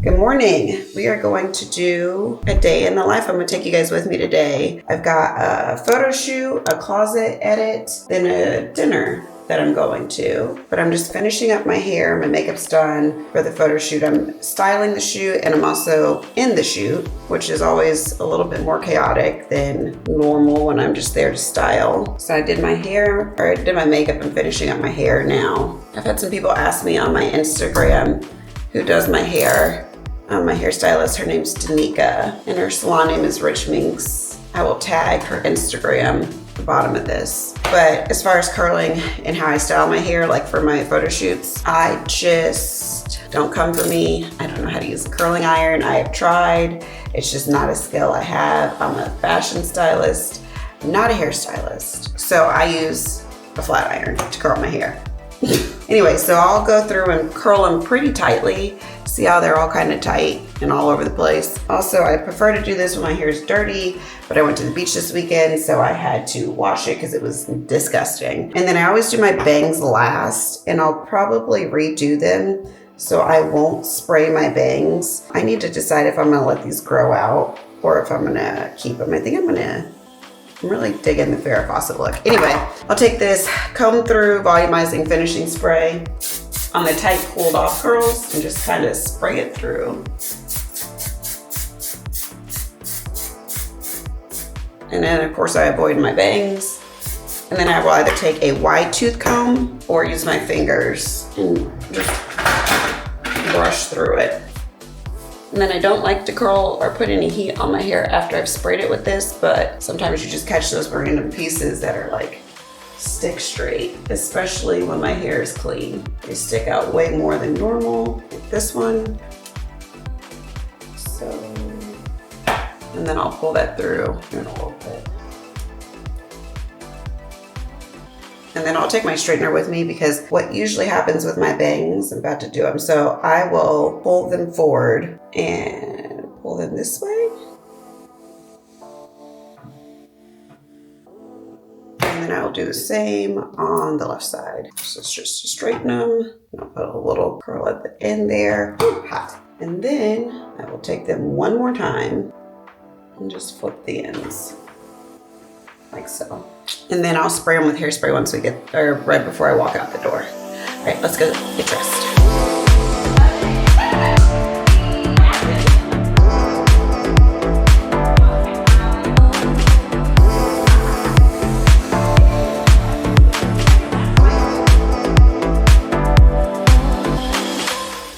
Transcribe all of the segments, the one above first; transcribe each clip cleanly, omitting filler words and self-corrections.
Good morning. We are going to do a day in the life. I'm going to take you guys with me today. I've got a photo shoot, a closet edit, then a dinner that I'm going to. But I'm just finishing up my hair. My makeup's done for the photo shoot. I'm styling the shoot and I'm also in the shoot, which is always a little bit more chaotic than normal when I'm just there to style. So I did my hair, or I did my makeup. I'm finishing up my hair now. I've had some people ask me on my Instagram who does my hair. My hairstylist, her name's Danica, and her salon name is Rich Minx. I will tag her Instagram at the bottom of this. But as far as curling and how I style my hair, like for my photo shoots, I just don't come for me. I don't know how to use a curling iron. I have tried. It's just not a skill I have. I'm a fashion stylist, not a hairstylist. So I use a flat iron to curl my hair. Anyway, so I'll go through and curl them pretty tightly. See how they're all kind of tight and all over the place. Also, I prefer to do this when my hair is dirty, but I went to the beach this weekend, so I had to wash it because it was disgusting. And then I always do my bangs last, and I'll probably redo them, so I won't spray my bangs. I need to decide if I'm gonna let these grow out or if I'm gonna keep them. I think I'm really digging the Farrah Fawcett look. Anyway, I'll take this comb through volumizing finishing spray on the tight pulled off curls and just kind of spray it through. And then of course I avoid my bangs. And then I will either take a wide tooth comb or use my fingers and just brush through it. And then I don't like to curl or put any heat on my hair after I've sprayed it with this, but sometimes you just catch those random pieces that are like stick straight, especially when my hair is clean. They stick out way more than normal, like this one. So, and then I'll pull that through in a little bit. And then I'll take my straightener with me because what usually happens with my bangs, I'm about to do them, so I will pull them forward and pull them this way. And then I'll do the same on the left side. So it's just to straighten them. I'll put a little curl at the end there. Ooh, hot. And then I will take them one more time and just flip the ends. Like so. And then I'll spray them with hairspray once we get, or right before I walk out the door. All right, let's go get dressed.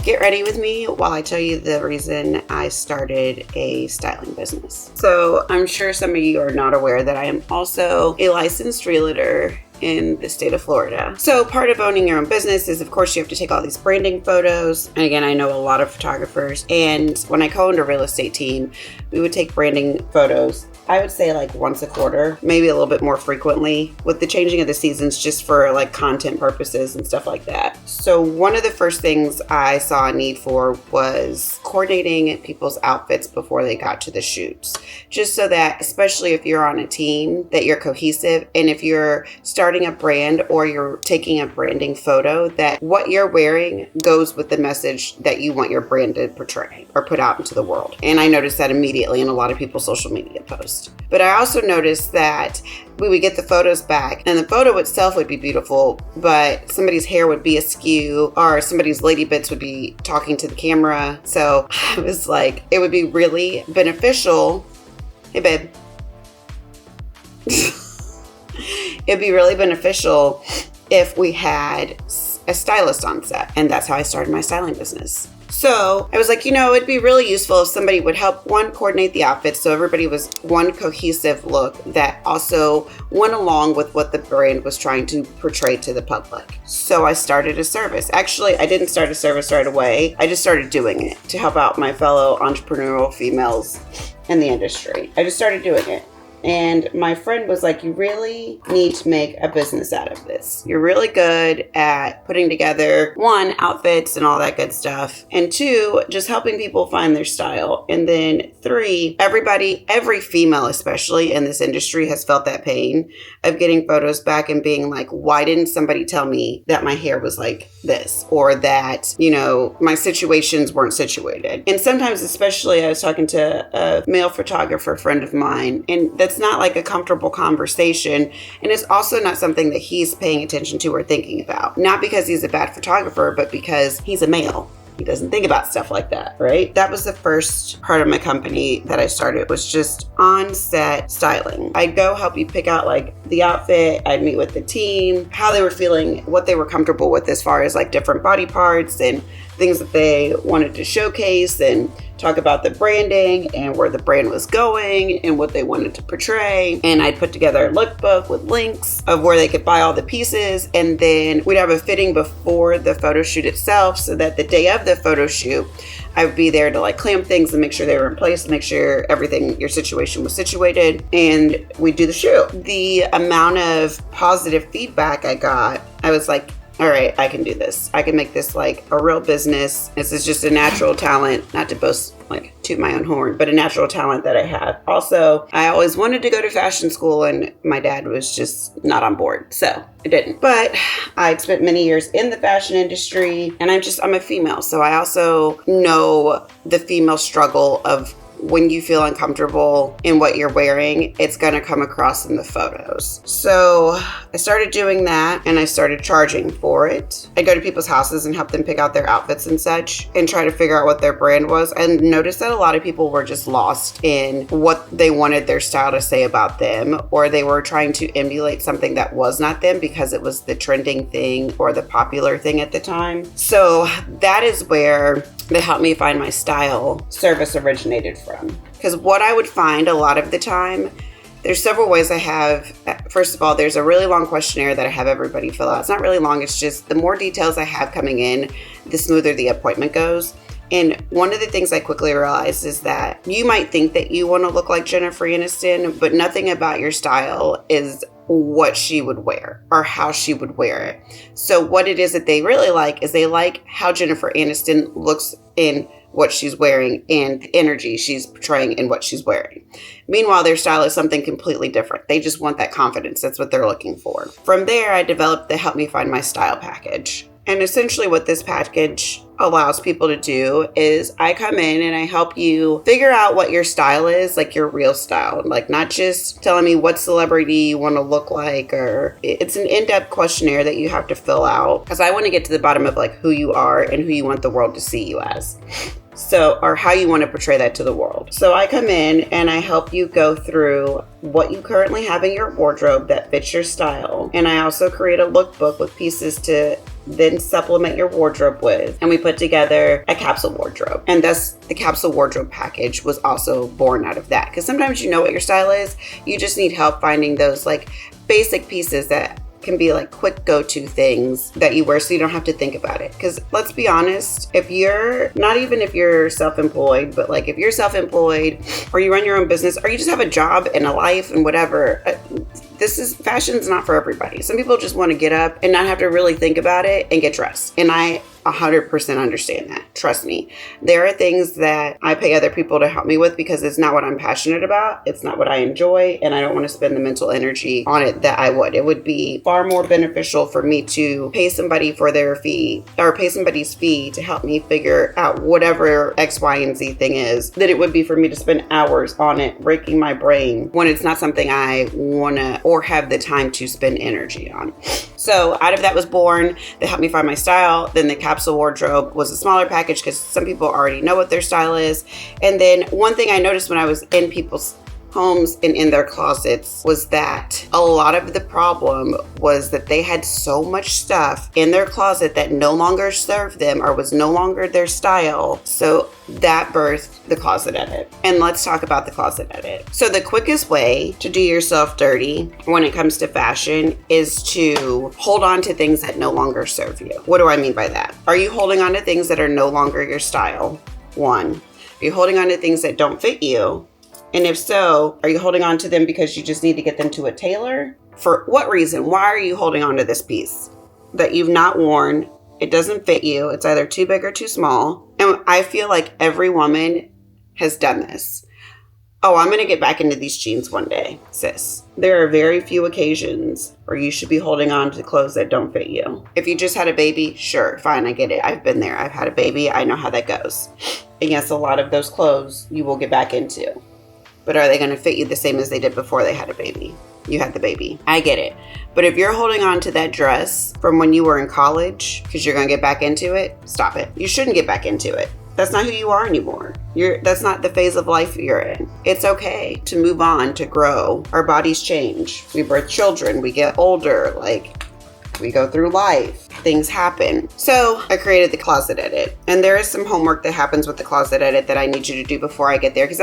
Get ready with me while I tell you the reason I started a styling business. So I'm sure some of you are not aware that I am also a licensed realtor in the state of Florida. So part of owning your own business is, of course, you have to take all these branding photos. And again, I know a lot of photographers. And when I co-owned a real estate team, we would take branding photos, I would say like once a quarter, maybe a little bit more frequently with the changing of the seasons, just for like content purposes and stuff like that. So one of the first things I saw a need for was coordinating people's outfits before they got to the shoots. Just so that, especially if you're on a team, that you're cohesive. And if you're starting a brand or you're taking a branding photo, that what you're wearing goes with the message that you want your brand to portray or put out into the world. And I noticed that immediately in a lot of people's social media posts. But I also noticed that we would get the photos back and the photo itself would be beautiful, but somebody's hair would be askew or somebody's lady bits would be talking to the camera. So I was like, it would be really beneficial. Hey, babe. It'd be really beneficial if we had a stylist on set. And that's how I started my styling business. So I was like, it'd be really useful if somebody would help, one, coordinate the outfits so everybody was one cohesive look that also went along with what the brand was trying to portray to the public. So I started a service. Actually, I didn't start a service right away. I just started doing it to help out my fellow entrepreneurial females in the industry. I just started doing it. And my friend was like, you really need to make a business out of this. You're really good at putting together, one, outfits and all that good stuff. And two, just helping people find their style. And then three, every female, especially in this industry, has felt that pain of getting photos back and being like, why didn't somebody tell me that my hair was like this? Or that, my situations weren't situated. And sometimes, especially, I was talking to a male photographer friend of mine, and that's not like a comfortable conversation. And it's also not something that he's paying attention to or thinking about. Not because he's a bad photographer, but because he's a male. He doesn't think about stuff like that, right? That was the first part of my company that I started, was just on-set styling. I'd go help you pick out like the outfit. I'd meet with the team, how they were feeling, what they were comfortable with as far as like different body parts and things that they wanted to showcase, and talk about the branding and where the brand was going and what they wanted to portray. And I'd put together a lookbook with links of where they could buy all the pieces. And then we'd have a fitting before the photo shoot itself, so that the day of the photo shoot, I would be there to like clamp things and make sure they were in place, and make sure everything, your situation was situated, and we'd do the shoot. The amount of positive feedback I got, I was like, all right, I can do this. I can make this like a real business. This is just a natural talent, not to boast, like toot my own horn, but a natural talent that I have. Also, I always wanted to go to fashion school, and my dad was just not on board, so I didn't. But I'd spent many years in the fashion industry, and I'm a female, so I also know the female struggle of when you feel uncomfortable in what you're wearing, it's going to come across in the photos. So I started doing that, and I started charging for it. I go to people's houses and help them pick out their outfits and such, and try to figure out what their brand was. And noticed that a lot of people were just lost in what they wanted their style to say about them, or they were trying to emulate something that was not them because it was the trending thing or the popular thing at the time. So that is where the Help Me Find My Style service originated from. Because what I would find a lot of the time, there's several ways I have. First of all, there's a really long questionnaire that I have everybody fill out. It's not really long, it's just the more details I have coming in, the smoother the appointment goes. And one of the things I quickly realized is that you might think that you want to look like Jennifer Aniston, but nothing about your style is what she would wear or how she would wear it. So what it is that they really like is they like how Jennifer Aniston looks in what she's wearing and the energy she's portraying in what she's wearing. Meanwhile, their style is something completely different. They just want that confidence. That's what they're looking for. From there, I developed the Help Me Find My Style package. And essentially what this package allows people to do is I come in and I help you figure out what your style is, like your real style, like not just telling me what celebrity you want to look like, or it's an in-depth questionnaire that you have to fill out, because I want to get to the bottom of like who you are and who you want the world to see you as. So, or how you want to portray that to the world. So I come in and I help you go through what you currently have in your wardrobe that fits your style. And I also create a lookbook with pieces to then supplement your wardrobe with. And we put together a capsule wardrobe. And thus the capsule wardrobe package was also born out of that. Because sometimes you know what your style is, you just need help finding those like basic pieces that can be like quick go-to things that you wear so you don't have to think about it. Because let's be honest, if you're not even if you're self-employed, but like if you're self-employed or you run your own business or you just have a job and a life and whatever, fashion's not for everybody. Some people just want to get up and not have to really think about it and get dressed. And I 100% understand that. Trust me. There are things that I pay other people to help me with because it's not what I'm passionate about. It's not what I enjoy. And I don't want to spend the mental energy on it that I would. It would be far more beneficial for me to pay somebody for their fee or pay somebody's fee to help me figure out whatever X, Y, and Z thing is than it would be for me to spend hours on it, breaking my brain when it's not something I want to or have the time to spend energy on. So out of that was born the Help Me Find My Style. Then the capsule wardrobe was a smaller package because some people already know what their style is. And then one thing I noticed when I was in people's homes and in their closets was that a lot of the problem was that they had so much stuff in their closet that no longer served them or was no longer their style. So that birthed the closet edit. And let's talk about the closet edit. So the quickest way to do yourself dirty when it comes to fashion is to hold on to things that no longer serve you. What do I mean by that? Are you holding on to things that are no longer your style? One. Are you holding on to things that don't fit you? And if so, are you holding on to them because you just need to get them to a tailor? For what reason? Why are you holding on to this piece that you've not worn? It doesn't fit you. It's either too big or too small. And I feel like every woman has done this. Oh, I'm going to get back into these jeans one day, sis. There are very few occasions where you should be holding on to clothes that don't fit you. If you just had a baby, sure, fine, I get it. I've been there. I've had a baby. I know how that goes. And yes, a lot of those clothes you will get back into. But are they going to fit you the same as they did before they had a baby? You had the baby. I get it. But if you're holding on to that dress from when you were in college because you're going to get back into it, stop it. You shouldn't get back into it. That's not who you are anymore. That's not the phase of life you're in. It's okay to move on, to grow. Our bodies change. We birth children. We get older. We go through life. Things happen. So I created the closet edit. And there is some homework that happens with the closet edit that I need you to do before I get there. Because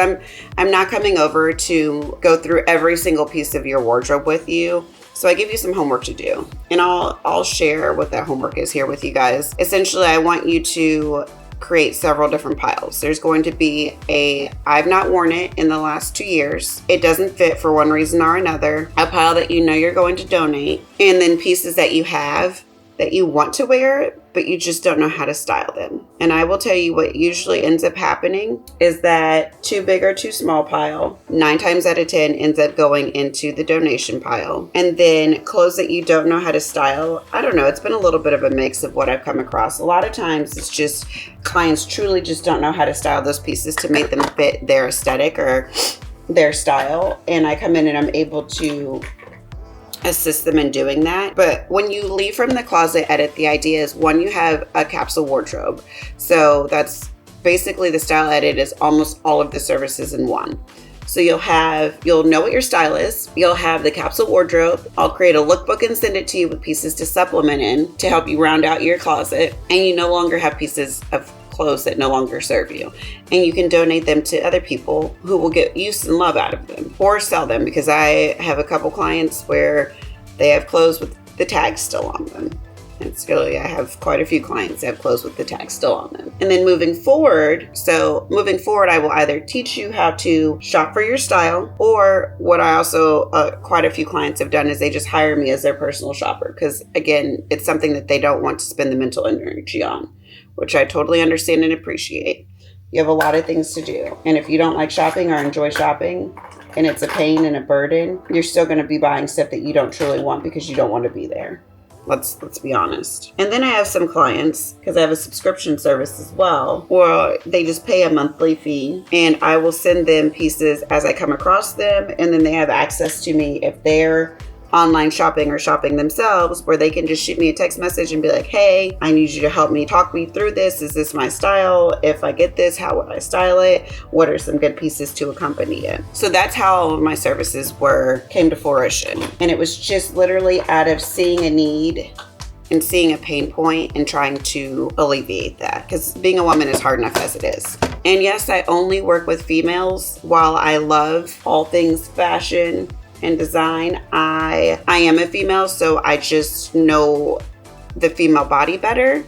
I'm not coming over to go through every single piece of your wardrobe with you. So I give you some homework to do. And I'll share what that homework is here with you guys. Essentially, I want you to create several different piles. There's going to be I've not worn it in the last 2 years. It doesn't fit for one reason or another. A pile that you know you're going to donate. And then pieces that you have that you want to wear, but you just don't know how to style them. And I will tell you what usually ends up happening is that too big or too small pile, 9 times out of 10 ends up going into the donation pile. And then clothes that you don't know how to style, I don't know, it's been a little bit of a mix of what I've come across. A lot of times it's just clients truly just don't know how to style those pieces to make them fit their aesthetic or their style. And I come in and I'm able to assist them in doing that. But when you leave from the closet edit, the idea is one, you have a capsule wardrobe. So that's basically the style edit is almost all of the services in one. So you'll know what your style is. You'll have the capsule wardrobe. I'll create a lookbook and send it to you with pieces to supplement in to help you round out your closet. And you no longer have pieces of clothes that no longer serve you. And you can donate them to other people who will get use and love out of them or sell them, because I have a couple clients where they have clothes with the tags still on them. It's really, I have quite a few clients that have clothes with the tag still on them. And then moving forward, I will either teach you how to shop for your style, or what I also, quite a few clients have done is they just hire me as their personal shopper. Because again, it's something that they don't want to spend the mental energy on, which I totally understand and appreciate. You have a lot of things to do. And if you don't like shopping or enjoy shopping, and it's a pain and a burden, you're still going to be buying stuff that you don't truly want because you don't want to be there. Let's be honest. And then I have some clients, because I have a subscription service as well, where they just pay a monthly fee and I will send them pieces as I come across them. And then they have access to me if they're online shopping or shopping themselves, where they can just shoot me a text message and be like, hey, I need you to help me talk me through this. Is this my style? If I get this, how would I style it? What are some good pieces to accompany it? So that's how all of my services came to fruition. And it was just literally out of seeing a need and seeing a pain point and trying to alleviate that, because being a woman is hard enough as it is. And yes, I only work with females. While I love all things fashion and design, I am a female, so I just know the female body better.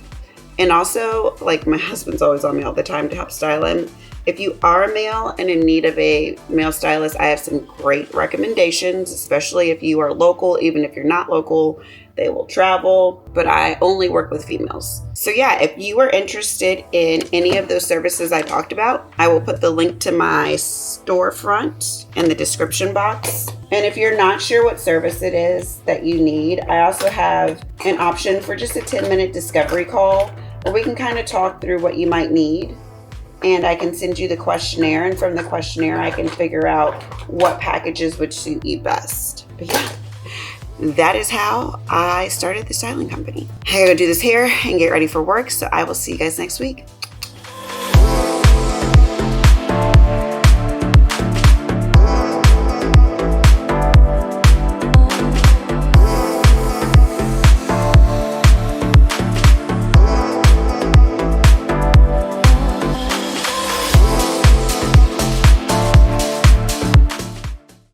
And also, like, my husband's always on me all the time to help style him. If you are a male and in need of a male stylist, I have some great recommendations, especially if you are local. Even if you're not local, they will travel, but I only work with females. So yeah, if you are interested in any of those services I talked about, I will put the link to my storefront in the description box. And if you're not sure what service it is that you need, I also have an option for just a 10-minute discovery call where we can kind of talk through what you might need. And I can send you the questionnaire, and from the questionnaire, I can figure out what packages would suit you best. But yeah, that is how I started the styling company. I gotta go do this hair and get ready for work, so I will see you guys next week.